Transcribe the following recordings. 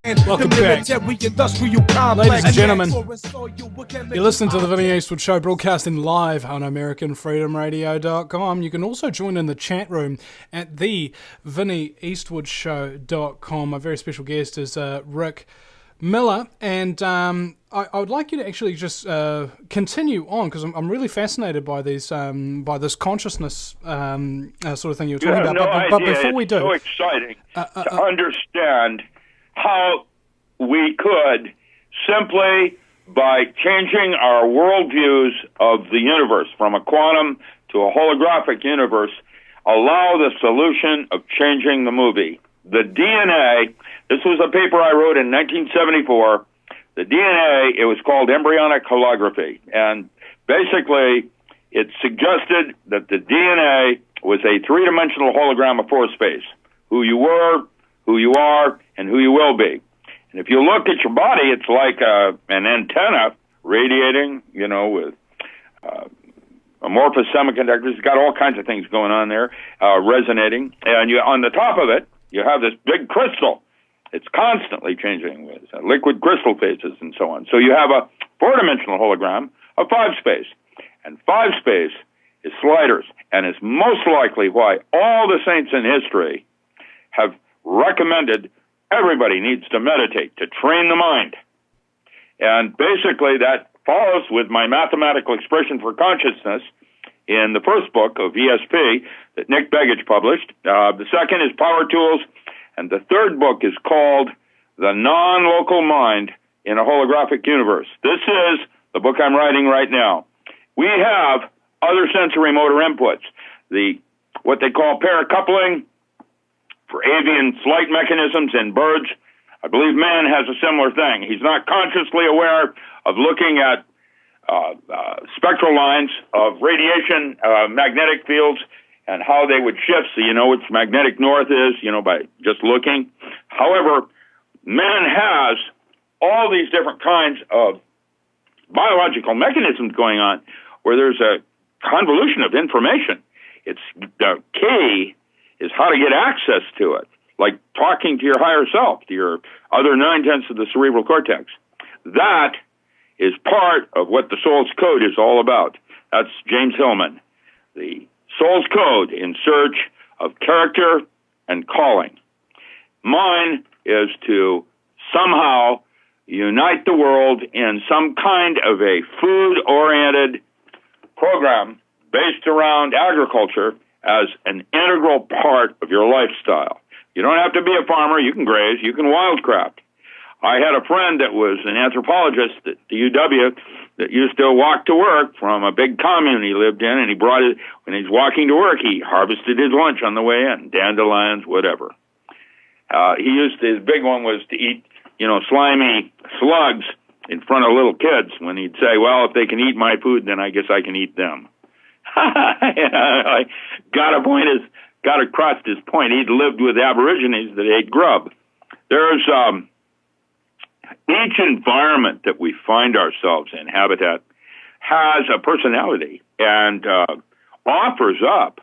Welcome back. Ladies and gentlemen, you're listening to the Vinny Eastwood Show, broadcasting live on AmericanFreedomRadio.com. You can also join in the chat room at the VinnyEastwoodShow.com. My very special guest is Rick Miller, and I would like you to actually just continue on, because I'm really fascinated by these by this consciousness sort of thing you were talking about. No but idea. before we do, it's so exciting to understand how we could simply, by changing our worldviews of the universe from a quantum to a holographic universe, allow the solution of changing the movie. The DNA, this was a paper I wrote in 1974. The DNA, it was called embryonic holography. And basically, it suggested that the DNA was a three-dimensional hologram of force space. Who you were, who you are, and who you will be. And if you look at your body, it's like an antenna radiating, with amorphous semiconductors. It's got all kinds of things going on there, resonating. And on the top of it, you have this big crystal. It's constantly changing with liquid crystal phases and so on. So you have a four-dimensional hologram of five space. And five space is sliders, and is most likely why all the saints in history have recommended everybody needs to meditate, to train the mind. And basically that follows with my mathematical expression for consciousness in the first book of ESP that Nick Begich published. The second is Power Tools, and the third book is called The Non-Local Mind in a Holographic Universe. This is the book I'm writing right now. We have other sensory motor inputs, what they call paracoupling for avian flight mechanisms in birds. I believe man has a similar thing. He's not consciously aware of looking at spectral lines of radiation, magnetic fields, and how they would shift, so you know which magnetic north is, by just looking. However, man has all these different kinds of biological mechanisms going on where there's a convolution of information. The key is how to get access to it, like talking to your higher self, to your other 9/10 of the cerebral cortex. That is part of what the soul's code is all about. That's James Hillman. The soul's code in search of character and calling. Mine is to somehow unite the world in some kind of a food-oriented program based around agriculture as an integral part of your lifestyle. You don't have to be a farmer. You can graze. You can wildcraft. I had a friend that was an anthropologist at the UW that used to walk to work from a big commune he lived in, and he brought it, when he's walking to work, he harvested his lunch on the way in, dandelions, whatever. His big one was to eat, slimy slugs in front of little kids when he'd say, well, if they can eat my food, then I guess I can eat them. I got across his point. He'd lived with Aborigines that ate grub. There's each environment that we find ourselves in, habitat, has a personality and offers up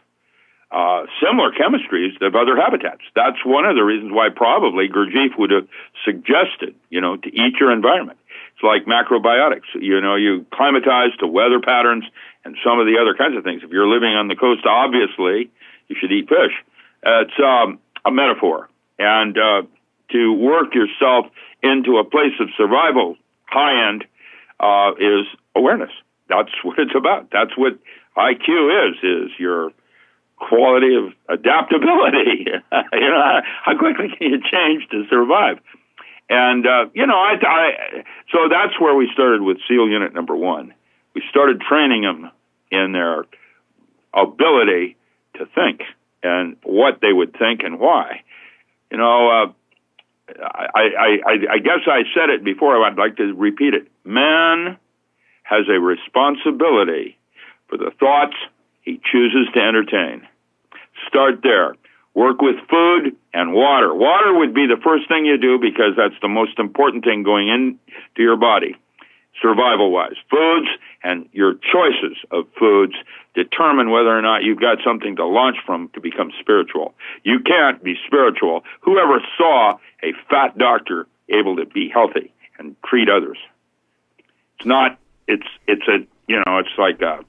similar chemistries of other habitats. That's one of the reasons why probably Gurdjieff would have suggested, to eat your environment. It's like macrobiotics. You climatize to weather patterns and some of the other kinds of things. If you're living on the coast, obviously, you should eat fish. It's a metaphor. And to work yourself into a place of survival, high-end, is awareness. That's what it's about. That's what IQ is your quality of adaptability. How quickly can you change to survive? And, so that's where we started with SEAL Unit Number 1. We started training them in their ability to think and what they would think and why. I guess I said it before. I'd like to repeat it. Man has a responsibility for the thoughts he chooses to entertain. Start there. Work with food and water. Water would be the first thing you do because that's the most important thing going into your body, survival-wise. Foods and your choices of foods determine whether or not you've got something to launch from to become spiritual. You can't be spiritual. Whoever saw a fat doctor able to be healthy and treat others. It's not. It's a it's like a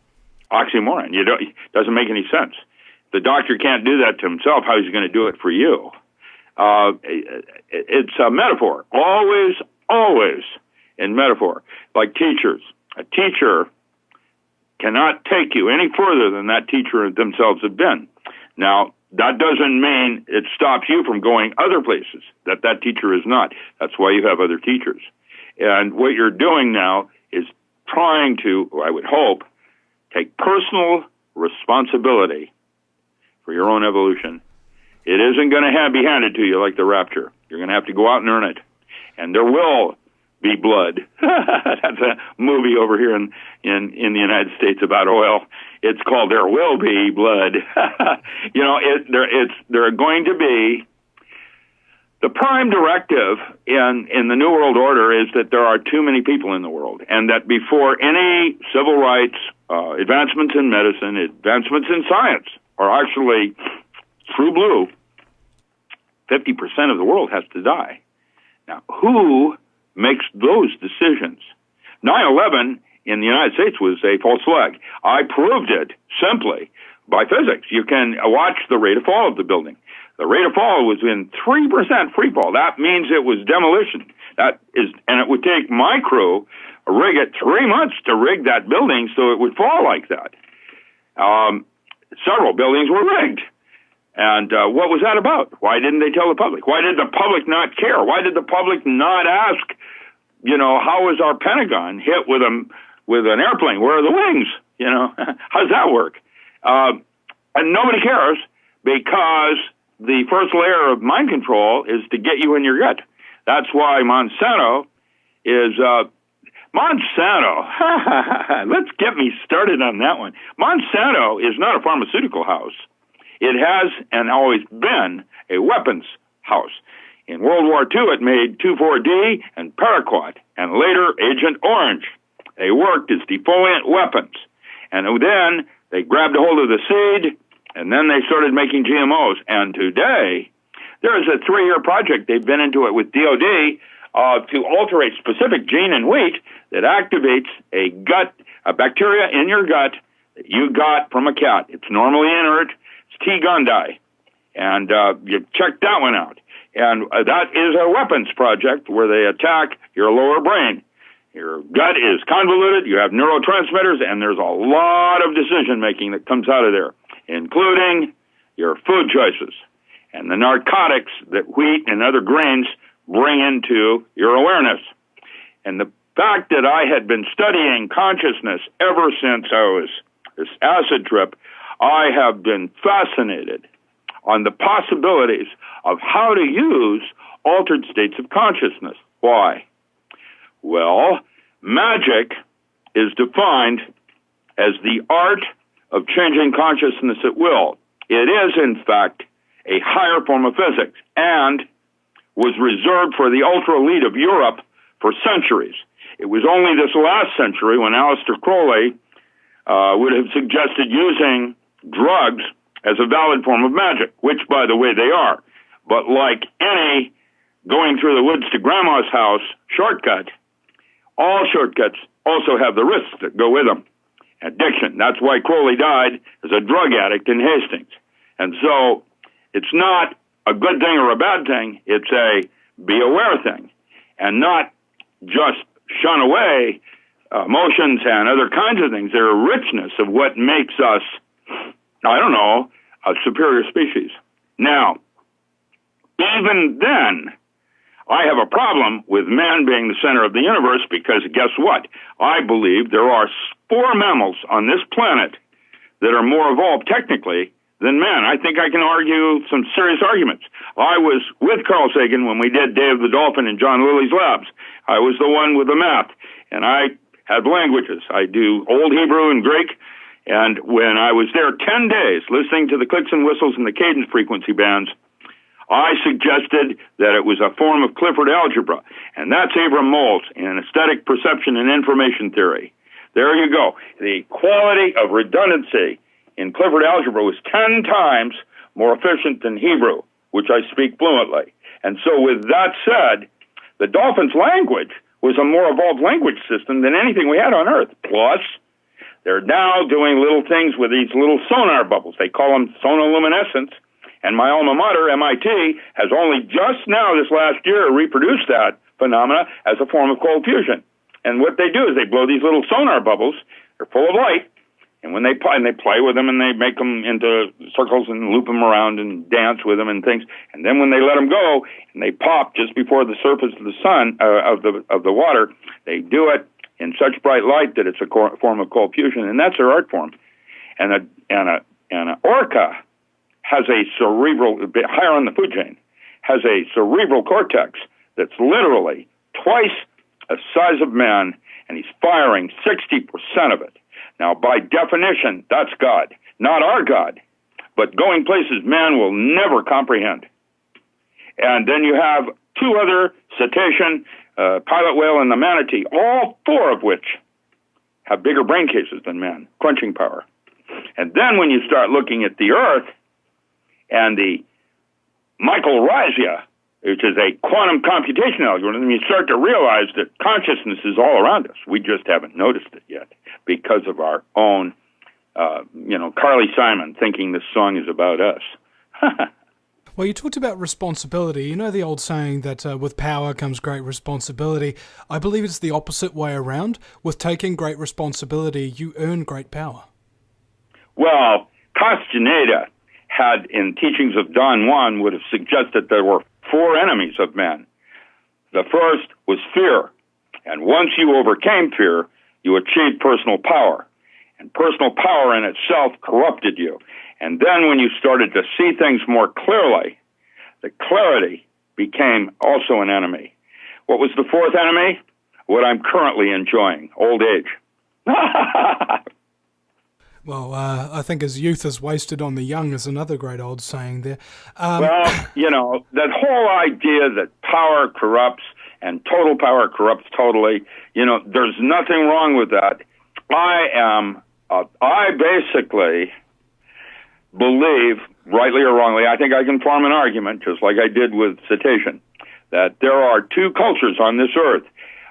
oxymoron. It doesn't make any sense. The doctor can't do that to himself. How is he going to do it for you? It's a metaphor. Always in metaphor. Like teachers. A teacher cannot take you any further than that teacher themselves have been. Now, that doesn't mean it stops you from going other places that teacher is not. That's why you have other teachers. And what you're doing now is trying to, I would hope, take personal responsibility for your own evolution. It isn't going to be handed to you like the rapture. You're going to have to go out and earn it. And there will be blood. That's a movie over here in the United States about oil. It's called There Will Be Blood. There are going to be. The prime directive in the New World Order is that there are too many people in the world, and that before any civil rights, advancements in medicine, advancements in science are actually true blue, 50% of the world has to die. Now, who makes those decisions? 9/11 in the United States was a false flag. I proved it simply by physics. You can watch the rate of fall of the building. The rate of fall was in 3% free fall. That means it was demolition. And it would take my crew rig it 3 months to rig that building so it would fall like that. Several buildings were rigged. And what was that about? Why didn't they tell the public? Why did the public not care? Why did the public not ask, how was our Pentagon hit with an airplane? Where are the wings? How does that work? And nobody cares because the first layer of mind control is to get you in your gut. That's why Monsanto is Monsanto. Let's get me started on that one. Monsanto is not a pharmaceutical house. It has and always been a weapons house. In World War II, it made 2,4-D and Paraquat, and later Agent Orange. They worked as defoliant weapons. And then they grabbed a hold of the seed, and then they started making GMOs. And today, there is a 3-year project. They've been into it with DOD to alter a specific gene in wheat that activates a bacteria in your gut that you got from a cat. It's normally inert. It's T. gondii. And you check that one out. And that is a weapons project where they attack your lower brain. Your gut is convoluted, you have neurotransmitters, and there's a lot of decision-making that comes out of there, including your food choices and the narcotics that wheat and other grains bring into your awareness. And the fact that I had been studying consciousness ever since I was this acid trip, I have been fascinated on the possibilities of how to use altered states of consciousness. Why? Well, magic is defined as the art of changing consciousness at will. It is, in fact, a higher form of physics and was reserved for the ultra-elite of Europe for centuries. It was only this last century when Aleister Crowley would have suggested using drugs as a valid form of magic, which, by the way, they are. But like any going through the woods to grandma's house shortcut, all shortcuts also have the risks that go with them. Addiction. That's why Crowley died as a drug addict in Hastings. And so it's not a good thing or a bad thing. It's a be aware thing and not just shun away emotions and other kinds of things. They're a richness of what makes us, a superior species. Now, even then, I have a problem with man being the center of the universe because guess what? I believe there are 4 mammals on this planet that are more evolved technically than man. I think I can argue some serious arguments. I was with Carl Sagan when we did Day of the Dolphin in John Lilly's labs. I was the one with the math, and I have languages. I do Old Hebrew and Greek, and when I was there 10 days listening to the clicks and whistles and the cadence frequency bands, I suggested that it was a form of Clifford algebra, and that's Abram Moles in aesthetic perception and information theory. There you go. The quality of redundancy in Clifford algebra was 10 times more efficient than Hebrew, which I speak fluently. And so with that said, the dolphins' language was a more evolved language system than anything we had on Earth. Plus, they're now doing little things with these little sonar bubbles. They call them sonoluminescence. And my alma mater, MIT, has only just now, this last year, reproduced that phenomena as a form of cold fusion. And what they do is they blow these little sonar bubbles. They're full of light. And when they play with them and they make them into circles and loop them around and dance with them and things. And then when they let them go and they pop just before the surface of the sun, of the water, they do it in such bright light that it's a form of cold fusion. And that's their art form. And an orca has a cerebral, a bit higher on the food chain, has a cerebral cortex that's literally twice the size of man, and he's firing 60% of it. Now, by definition, that's God. Not our God, but going places man will never comprehend. And then you have two other cetacean, pilot whale and the manatee, all four of which have bigger brain cases than man, crunching power. And then when you start looking at the Earth and the mycorrhiza, which is a quantum computation algorithm, you start to realize that consciousness is all around us. We just haven't noticed it yet because of our own, Carly Simon thinking this song is about us. Well, you talked about responsibility. You know the old saying that with power comes great responsibility. I believe it's the opposite way around. With taking great responsibility, you earn great power. Well, Castaneda had, in Teachings of Don Juan, would have suggested there were four enemies of man. The first was fear. And once you overcame fear, you achieved personal power. And personal power in itself corrupted you. And then when you started to see things more clearly, the clarity became also an enemy. What was the fourth enemy? What I'm currently enjoying, old age. Well, I think as youth is wasted on the young is another great old saying there. That whole idea that power corrupts and total power corrupts totally, there's nothing wrong with that. I basically believe, rightly or wrongly, I think I can form an argument, just like I did with cetacean, that there are two cultures on this earth.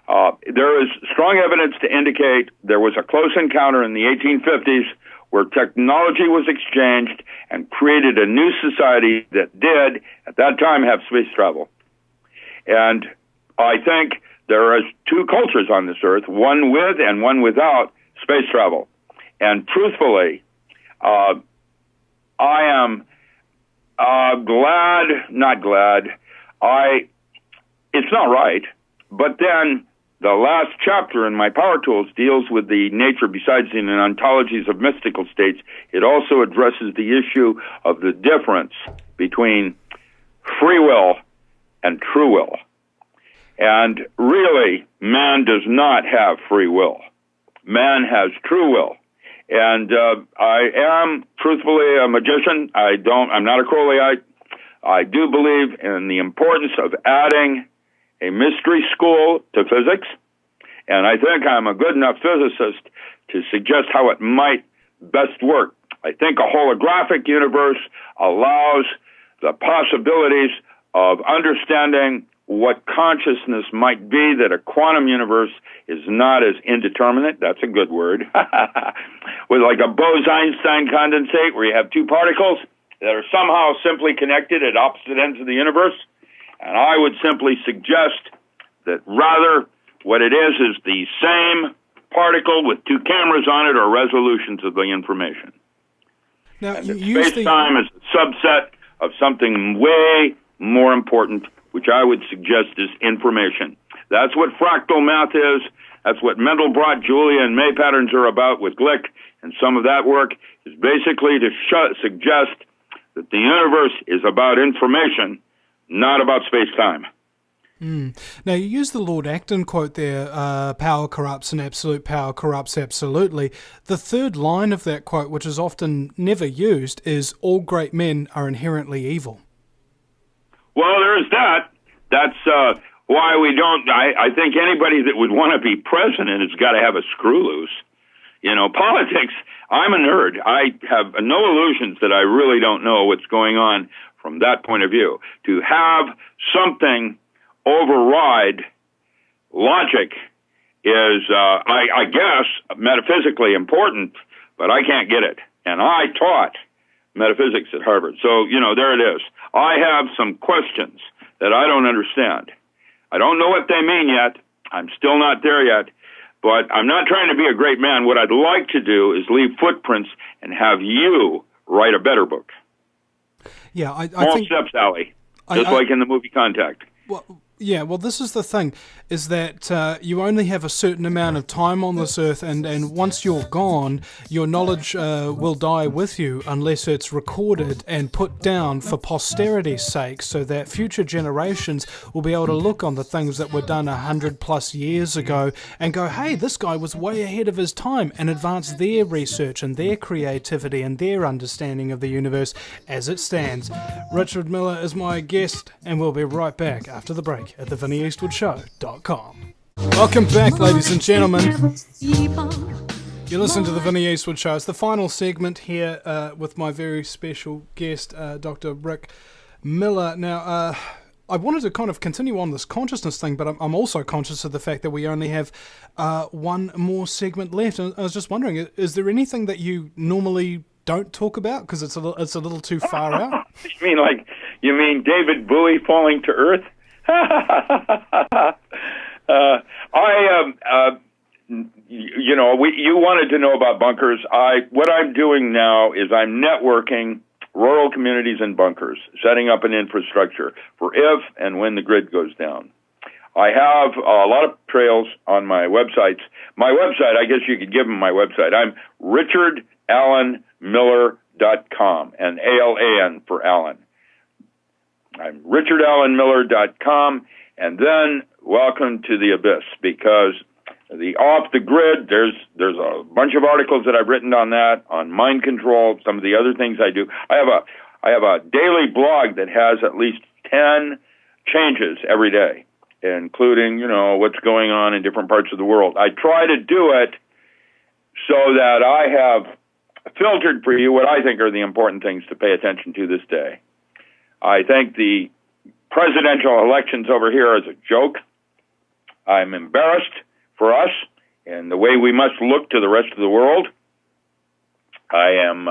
There is strong evidence to indicate there was a close encounter in the 1850s where technology was exchanged and created a new society that did, at that time, have space travel. And I think there is two cultures on this earth, one with and one without space travel. And truthfully, I am it's not right, but then the last chapter in my Power Tools deals with the nature, besides in ontologies of mystical states, it also addresses the issue of the difference between free will and true will. And really, man does not have free will. Man has true will. And I am, truthfully, a magician. I'm not a Crowleyite. I do believe in the importance of adding a mystery school to physics, and I think I'm a good enough physicist to suggest how it might best work. I think a holographic universe allows the possibilities of understanding what consciousness might be, that a quantum universe is not as indeterminate, that's a good word, with like a Bose-Einstein condensate where you have two particles that are somehow simply connected at opposite ends of the universe. And I would simply suggest that rather what it is the same particle with two cameras on it or resolutions of the information. Now, and space-time is a subset of something way more important, which I would suggest is information. That's what fractal math is. That's what Mandelbrot, Julia, and May patterns are about with Glick. And some of that work is basically to suggest that the universe is about information, not about space-time. Now, you use the Lord Acton quote there, power corrupts and absolute power corrupts absolutely. The third line of that quote, which is often never used, is all great men are inherently evil. Well, there's that. That's why we don't, I think anybody that would want to be president has got to have a screw loose. Politics, I'm a nerd. I have no illusions that I really don't know what's going on from that point of view. To have something override logic is, I guess, metaphysically important, but I can't get it. And I taught metaphysics at Harvard. So, there it is. I have some questions that I don't understand. I don't know what they mean yet. I'm still not there yet. But I'm not trying to be a great man. What I'd like to do is leave footprints and have you write a better book. Yeah, I Small think... steps, Allie. Just like in the movie Contact. Well, this is the thing, is that you only have a certain amount of time on this earth, and once you're gone, your knowledge will die with you unless it's recorded and put down for posterity's sake, so that future generations will be able to look on the things that were done 100+ years ago and go, hey, this guy was way ahead of his time, and advance their research and their creativity and their understanding of the universe as it stands. Richard Miller is my guest, and we'll be right back after the break at theVinnieEastwoodShow.com. Welcome back, ladies and gentlemen. You listen to the Vinnie Eastwood Show. It's the final segment here with my very special guest, Dr. Rick Miller. Now, I wanted to kind of continue on this consciousness thing, but I'm also conscious of the fact that we only have one more segment left. And I was just wondering, is there anything that you normally don't talk about because it's a little too far out? You mean David Bowie falling to Earth? You wanted to know about bunkers. What I'm doing now is I'm networking rural communities and bunkers, setting up an infrastructure for if and when the grid goes down. I have a lot of trails on my websites. My website, I guess you could give them my website. I'm richardallenmiller.com, and ALAN for Allen. I'm richardallenmiller.com, and then welcome to the abyss, because the off the grid, there's a bunch of articles that I've written on that, on mind control, some of the other things I do. I have a daily blog that has at least 10 changes every day, including, what's going on in different parts of the world. I try to do it so that I have filtered for you what I think are the important things to pay attention to this day. I think the presidential elections over here is a joke. I'm embarrassed for us and the way we must look to the rest of the world. I am,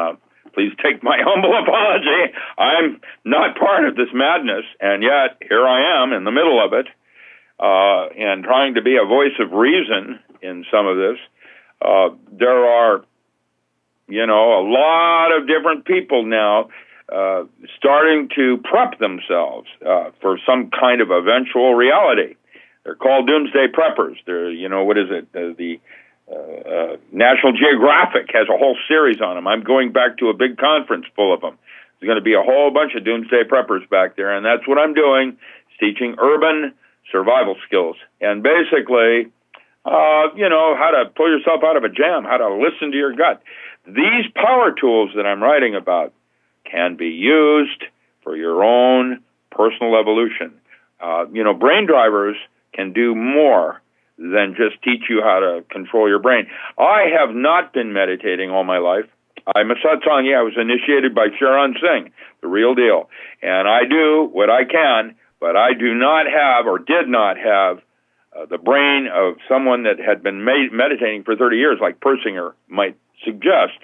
please take my humble apology. I'm not part of this madness, and yet here I am in the middle of it, and trying to be a voice of reason in some of this. There are, a lot of different people now starting to prep themselves for some kind of eventual reality. They're called doomsday preppers. They're, the National Geographic has a whole series on them. I'm going back to a big conference full of them. There's going to be a whole bunch of doomsday preppers back there, and that's what I'm doing, teaching urban survival skills. And basically, how to pull yourself out of a jam, how to listen to your gut. These power tools that I'm writing about can be used for your own personal evolution. Brain drivers can do more than just teach you how to control your brain. I have not been meditating all my life. I'm a satsangi. I was initiated by Sharon Singh, the real deal. And I do what I can, but I do not have or did not have the brain of someone that had been meditating for 30 years, like Persinger might suggest.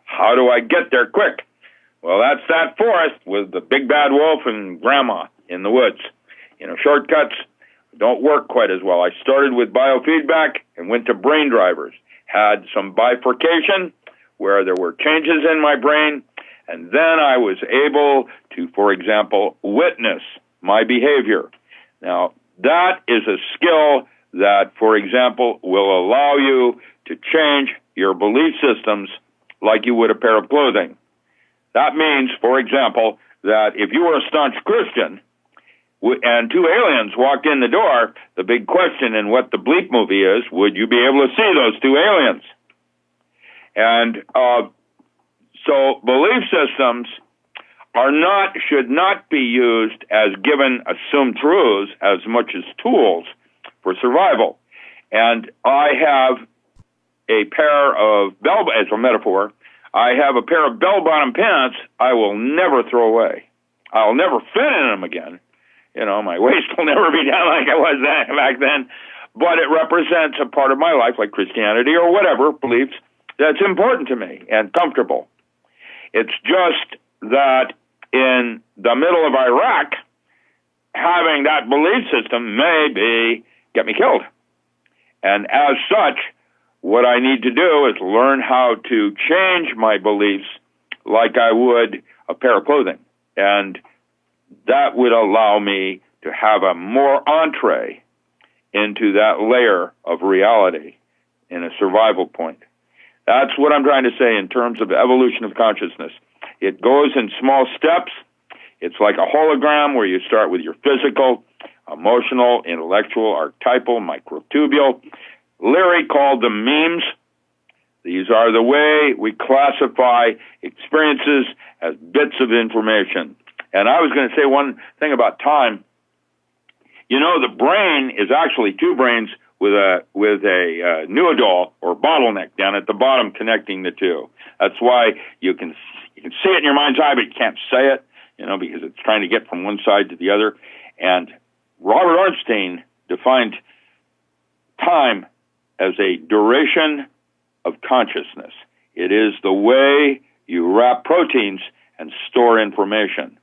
How do I get there quick? Well, that's that forest with the big bad wolf and grandma in the woods. Shortcuts don't work quite as well. I started with biofeedback and went to brain drivers, had some bifurcation where there were changes in my brain, and then I was able to, for example, witness my behavior. Now, that is a skill that, for example, will allow you to change your belief systems like you would a pair of clothing. That means, for example, that if you were a staunch Christian and two aliens walked in the door, the big question in What the Bleep movie is, would you be able to see those two aliens? And so belief systems should not be used as given assumed truths as much as tools for survival. And I have a pair of as a metaphor, I have a pair of bell-bottom pants I will never throw away. I'll never fit in them again. My waist will never be down like it was back then, but it represents a part of my life, like Christianity or whatever beliefs, that's important to me and comfortable. It's just that in the middle of Iraq, having that belief system may get me killed. And as such, what I need to do is learn how to change my beliefs like I would a pair of clothing. And that would allow me to have a more entree into that layer of reality in a survival point. That's what I'm trying to say in terms of evolution of consciousness. It goes in small steps. It's like a hologram where you start with your physical, emotional, intellectual, archetypal, microtubule. Leary called them memes. These are the way we classify experiences as bits of information. And I was going to say one thing about time. The brain is actually two brains with a noodle or bottleneck down at the bottom connecting the two. That's why you can see it in your mind's eye, but you can't say it, because it's trying to get from one side to the other. And Robert Ornstein defined time as a duration of consciousness. It is the way you wrap proteins and store information.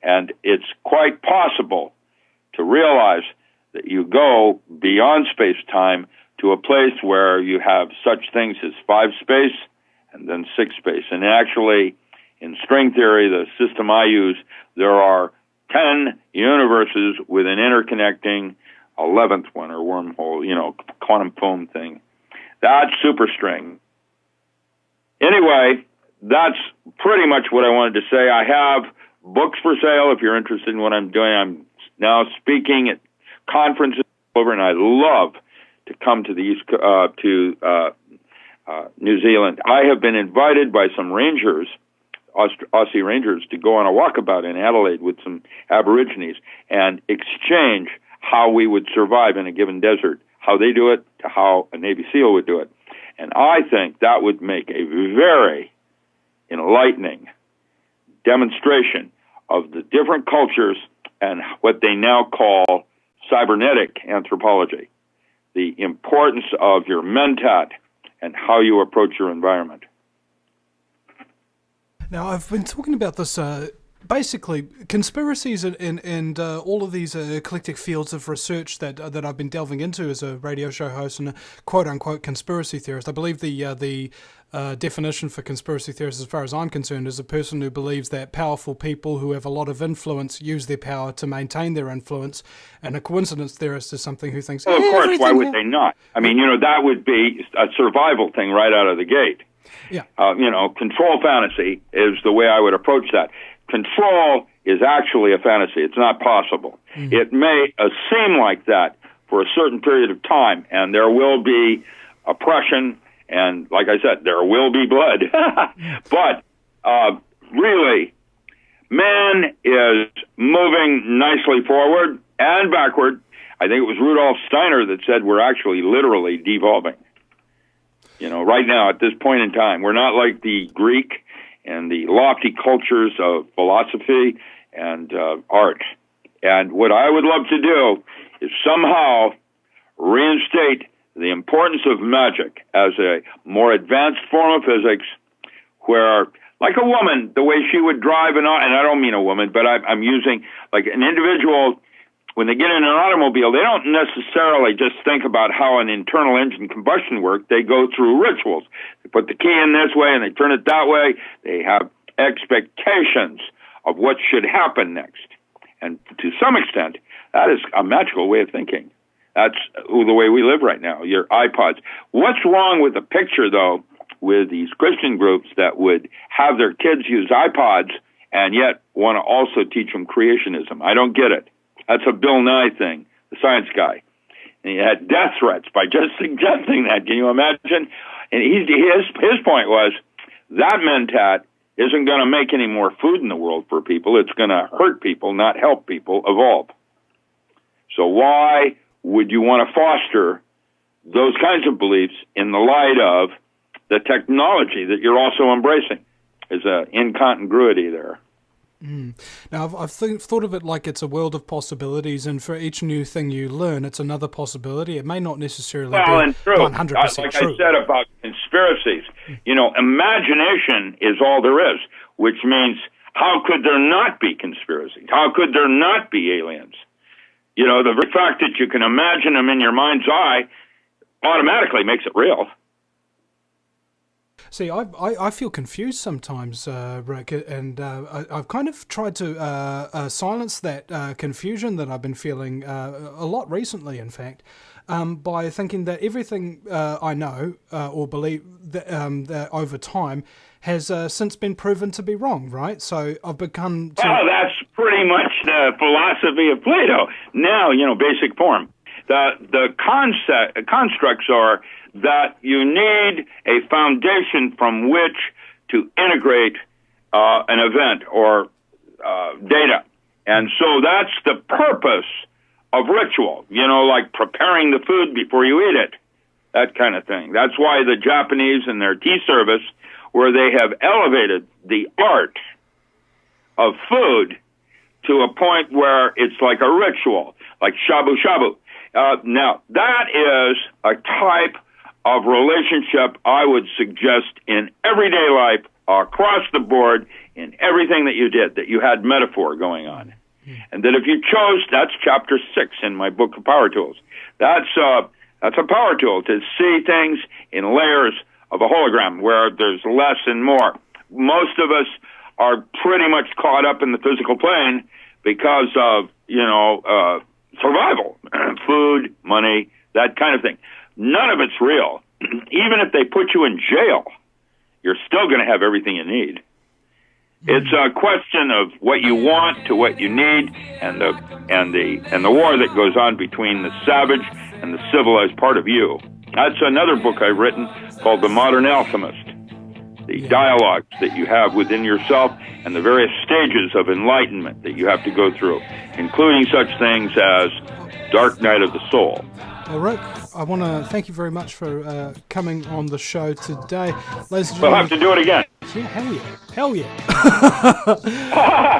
And it's quite possible to realize that you go beyond space-time to a place where you have such things as 5 space and then 6 space. And actually, in string theory, the system I use, there are 10 universes with an interconnecting 11th one, or wormhole, quantum foam thing. That's superstring. Anyway, that's pretty much what I wanted to say. I have books for sale if you're interested in what I'm doing. I'm now speaking at conferences over, and I love to come to the New Zealand. I have been invited by some rangers, Aussie rangers, to go on a walkabout in Adelaide with some Aborigines and exchange how we would survive in a given desert, how they do it to how a Navy SEAL would do it. And I think that would make a very enlightening demonstration of the different cultures and what they now call cybernetic anthropology, the importance of your mentat and how you approach your environment. Now, I've been talking about this, basically, conspiracies and all of these eclectic fields of research that I've been delving into as a radio show host and a quote-unquote conspiracy theorist. I believe the definition for conspiracy theorist, as far as I'm concerned, is a person who believes that powerful people who have a lot of influence use their power to maintain their influence, and a coincidence theorist is something who thinks, well, of course, why would they not? I mean, that would be a survival thing right out of the gate. Yeah. Control fantasy is the way I would approach that. Control is actually a fantasy. It's not possible. Mm-hmm. It may seem like that for a certain period of time, and there will be oppression, and like I said, there will be blood. But really, man is moving nicely forward and backward. I think it was Rudolf Steiner that said we're actually literally devolving. Right now, at this point in time, we're not like the Greek and the lofty cultures of philosophy and art. And what I would love to do is somehow reinstate the importance of magic as a more advanced form of physics where, like a woman, the way she would drive and I don't mean a woman, but I'm using like an individual. When they get in an automobile, they don't necessarily just think about how an internal engine combustion works. They go through rituals. They put the key in this way and they turn it that way. They have expectations of what should happen next. And to some extent, that is a magical way of thinking. That's the way we live right now, your iPods. What's wrong with the picture, though, with these Christian groups that would have their kids use iPods and yet want to also teach them creationism? I don't get it. That's a Bill Nye thing, the science guy. And he had death threats by just suggesting that. Can you imagine? And his point was that mentat isn't going to make any more food in the world for people. It's going to hurt people, not help people evolve. So why would you want to foster those kinds of beliefs in the light of the technology that you're also embracing? There's an incongruity there. Now, I've thought of it like it's a world of possibilities, and for each new thing you learn, it's another possibility. It may not necessarily be and true. 100% like true. I said about conspiracies, imagination is all there is, which means how could there not be conspiracies? How could there not be aliens? The very fact that you can imagine them in your mind's eye automatically makes it real. See, I feel confused sometimes, Rick, and I've kind of tried to silence that confusion that I've been feeling a lot recently, in fact, by thinking that everything I know or believe that over time has since been proven to be wrong, right? So I've become to... Oh, that's pretty much the philosophy of Plato. Now, basic form. The constructs are that you need a foundation from which to integrate an event or data. And so that's the purpose of ritual, like preparing the food before you eat it, that kind of thing. That's why the Japanese in their tea service, where they have elevated the art of food to a point where it's like a ritual, like shabu shabu. Now, that is a type of relationship I would suggest in everyday life, across the board, in everything that you did, that you had metaphor going on. And that if you chose, that's chapter 6 in my book of Power Tools. That's a power tool, to see things in layers of a hologram where there's less and more. Most of us are pretty much caught up in the physical plane because of, survival, food, money, that kind of thing. None of it's real. Even if they put you in jail, you're still going to have everything you need. It's a question of what you want to what you need, and the war that goes on between the savage and the civilized part of you. That's another book I've written called The Modern Alchemist. The dialogues that you have within yourself and the various stages of enlightenment that you have to go through, including such things as Dark Night of the Soul. Well, Rick, I want to thank you very much for coming on the show today. Ladies and We'll gentlemen, have to do it again. Yeah, hell yeah.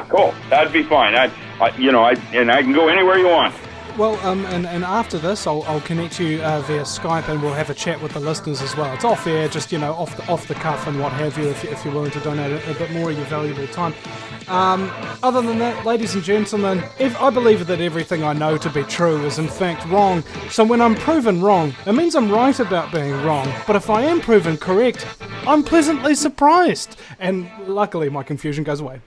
Cool, that'd be fine. I can go anywhere you want. Well, and after this, I'll connect you via Skype, and we'll have a chat with the listeners as well. It's off air, just off the cuff and what have you, if you're willing to donate a bit more of your valuable time. Other than that, ladies and gentlemen, I believe that everything I know to be true is in fact wrong. So when I'm proven wrong, it means I'm right about being wrong. But if I am proven correct, I'm pleasantly surprised. And luckily, my confusion goes away.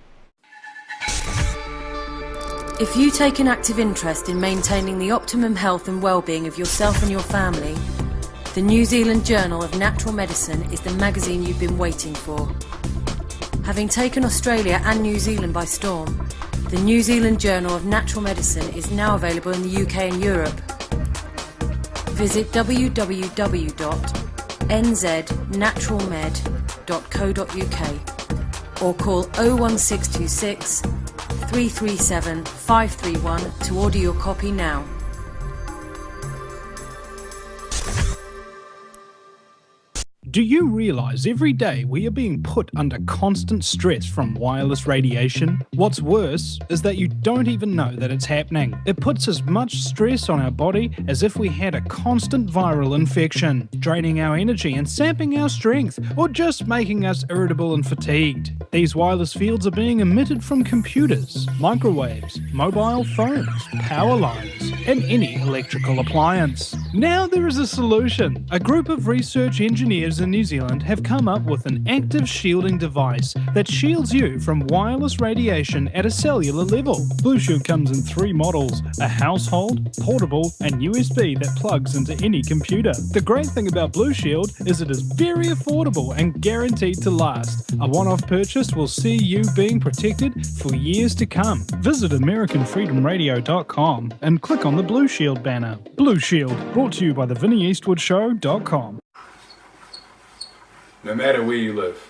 If you take an active interest in maintaining the optimum health and well-being of yourself and your family, the New Zealand Journal of Natural Medicine is the magazine you've been waiting for. Having taken Australia and New Zealand by storm, the New Zealand Journal of Natural Medicine is now available in the UK and Europe. Visit www.nznaturalmed.co.uk or call 01626 337 531 to order your copy now. Do you realise every day we are being put under constant stress from wireless radiation? What's worse is that you don't even know that it's happening. It puts as much stress on our body as if we had a constant viral infection, draining our energy and sapping our strength, or just making us irritable and fatigued. These wireless fields are being emitted from computers, microwaves, mobile phones, power lines, and any electrical appliance. Now there is a solution. A group of research engineers in New Zealand have come up with an active shielding device that shields you from wireless radiation at a cellular level. Blue Shield comes in 3 models, a household, portable, and USB that plugs into any computer. The great thing about Blue Shield is it is very affordable and guaranteed to last. A one-off purchase will see you being protected for years to come. Visit AmericanFreedomRadio.com and click on the Blue Shield banner. Blue Shield, brought to you by theVinnieEastwoodShow.com. No matter where you live,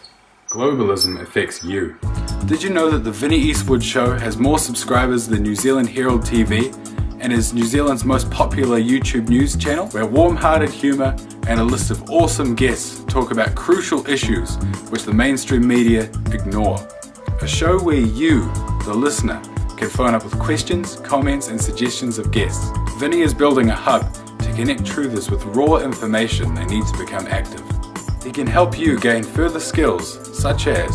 globalism affects you. Did you know that the Vinnie Eastwood Show has more subscribers than New Zealand Herald TV and is New Zealand's most popular YouTube news channel, where warm-hearted humour and a list of awesome guests talk about crucial issues which the mainstream media ignore? A show where you the listener, can phone up with questions, comments and suggestions of guests. Vinny is building a hub to connect truthers with raw information they need to become active. He can help you gain further skills such as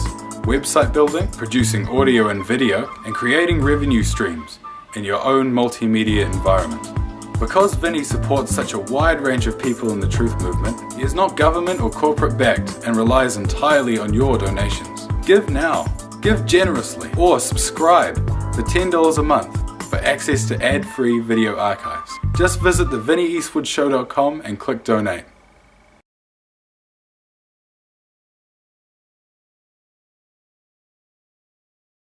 website building, producing audio and video, and creating revenue streams in your own multimedia environment. Because Vinny supports such a wide range of people in the truth movement, he is not government or corporate backed and relies entirely on your donations. Give now, give generously, or subscribe for $10 a month for access to ad-free video archives. Just visit thevinnieeastwoodshow.com and click donate.